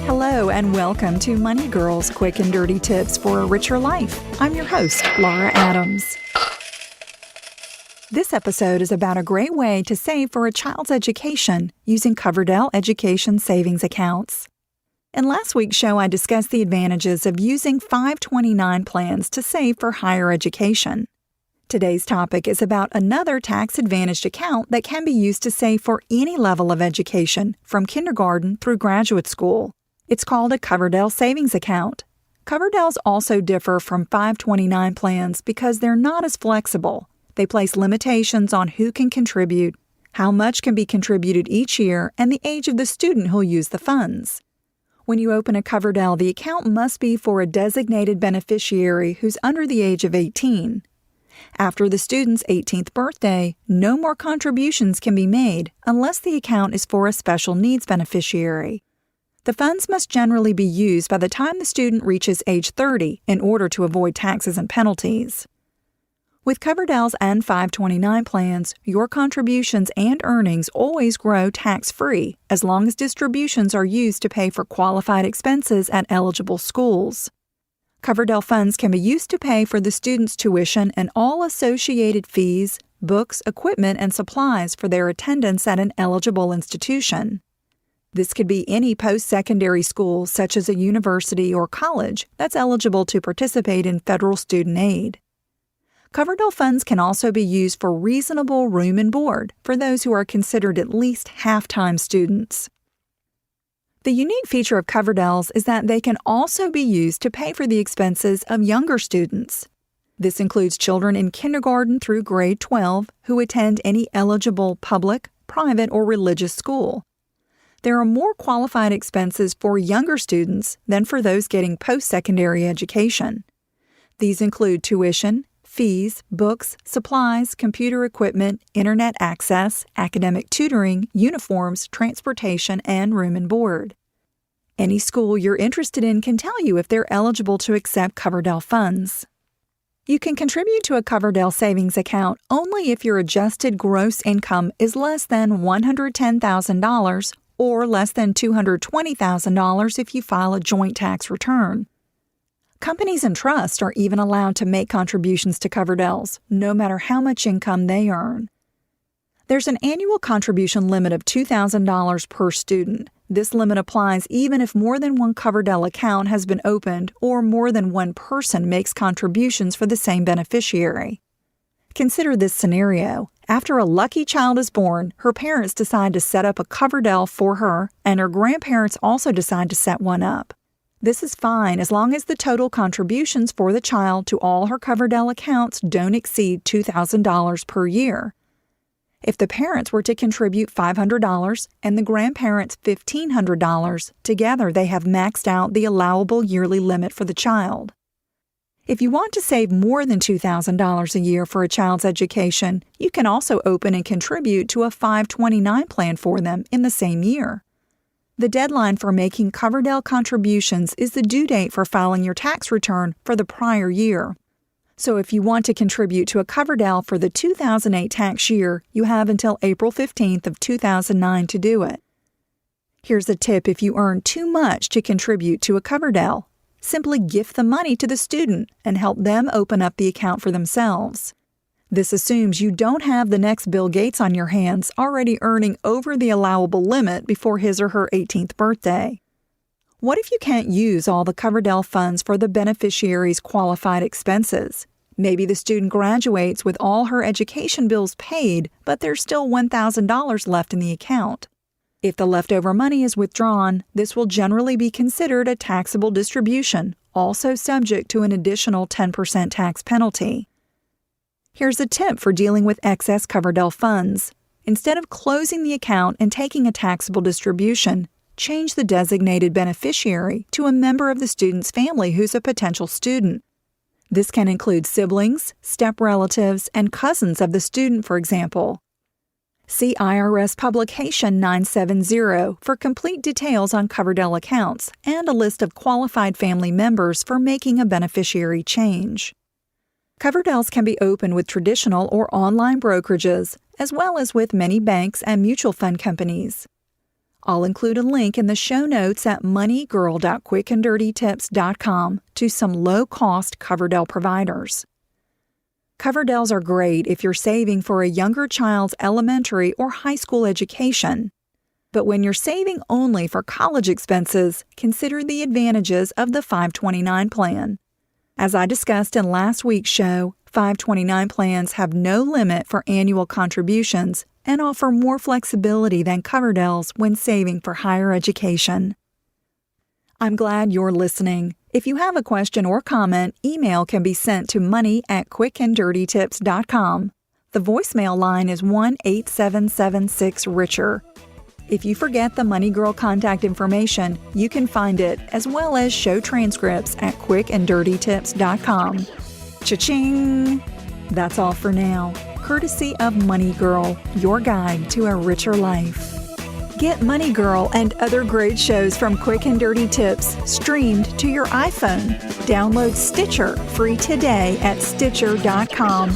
Hello and welcome to Money Girls Quick and Dirty Tips for a Richer Life. I'm your host, Laura Adams. This episode is about a great way to save for a child's education using Coverdell Education Savings Accounts. In last week's show, I discussed the advantages of using 529 plans to save for higher education. Today's topic is about another tax-advantaged account that can be used to save for any level of education, from kindergarten through graduate school. It's called a Coverdell Savings Account. Coverdells also differ from 529 plans because they're not as flexible. They place limitations on who can contribute, how much can be contributed each year, and the age of the student who'll use the funds. When you open a Coverdell, the account must be for a designated beneficiary who's under the age of 18. After the student's 18th birthday, no more contributions can be made unless the account is for a special needs beneficiary. The funds must generally be used by the time the student reaches age 30 in order to avoid taxes and penalties. With Coverdells and 529 plans, your contributions and earnings always grow tax-free as long as distributions are used to pay for qualified expenses at eligible schools. Coverdell funds can be used to pay for the student's tuition and all associated fees, books, equipment, and supplies for their attendance at an eligible institution. This could be any post-secondary school, such as a university or college, that's eligible to participate in federal student aid. Coverdell funds can also be used for reasonable room and board for those who are considered at least half-time students. The unique feature of Coverdells is that they can also be used to pay for the expenses of younger students. This includes children in kindergarten through grade 12 who attend any eligible public, private, or religious school. There are more qualified expenses for younger students than for those getting post-secondary education. These include tuition, fees, books, supplies, computer equipment, internet access, academic tutoring, uniforms, transportation, and room and board. Any school you're interested in can tell you if they're eligible to accept Coverdell funds. You can contribute to a Coverdell savings account only if your adjusted gross income is less than $110,000 or less than $220,000 if you file a joint tax return. Companies and trusts are even allowed to make contributions to Coverdells, no matter how much income they earn. There's an annual contribution limit of $2,000 per student. This limit applies even if more than one Coverdell account has been opened or more than one person makes contributions for the same beneficiary. Consider this scenario. After a lucky child is born, her parents decide to set up a Coverdell for her, and her grandparents also decide to set one up. This is fine as long as the total contributions for the child to all her Coverdell accounts don't exceed $2,000 per year. If the parents were to contribute $500 and the grandparents $1,500, together they have maxed out the allowable yearly limit for the child. If you want to save more than $2,000 a year for a child's education, you can also open and contribute to a 529 plan for them in the same year. The deadline for making Coverdell contributions is the due date for filing your tax return for the prior year. So if you want to contribute to a Coverdell for the 2008 tax year, you have until April 15th of 2009 to do it. Here's a tip if you earn too much to contribute to a Coverdell. Simply gift the money to the student and help them open up the account for themselves. This assumes you don't have the next Bill Gates on your hands already earning over the allowable limit before his or her 18th birthday. What if you can't use all the Coverdell funds for the beneficiary's qualified expenses? Maybe the student graduates with all her education bills paid, but there's still $1,000 left in the account. If the leftover money is withdrawn, this will generally be considered a taxable distribution, also subject to an additional 10% tax penalty. Here's a tip for dealing with excess Coverdell funds. Instead of closing the account and taking a taxable distribution, change the designated beneficiary to a member of the student's family who's a potential student. This can include siblings, step-relatives, and cousins of the student, for example. See IRS Publication 970 for complete details on Coverdell accounts and a list of qualified family members for making a beneficiary change. Coverdells can be opened with traditional or online brokerages, as well as with many banks and mutual fund companies. I'll include a link in the show notes at moneygirl.quickanddirtytips.com to some low-cost Coverdell providers. Coverdells are great if you're saving for a younger child's elementary or high school education. But when you're saving only for college expenses, consider the advantages of the 529 plan. As I discussed in last week's show, 529 plans have no limit for annual contributions and offer more flexibility than Coverdells when saving for higher education. I'm glad you're listening. If you have a question or comment, email can be sent to money@quickanddirtytips.com. The voicemail line is 1-8776-RICHER. If you forget the Money Girl contact information, you can find it as well as show transcripts at quickanddirtytips.com. Cha-ching! That's all for now. Courtesy of Money Girl, your guide to a richer life. Get Money Girl and other great shows from Quick and Dirty Tips streamed to your iPhone. Download Stitcher free today at Stitcher.com.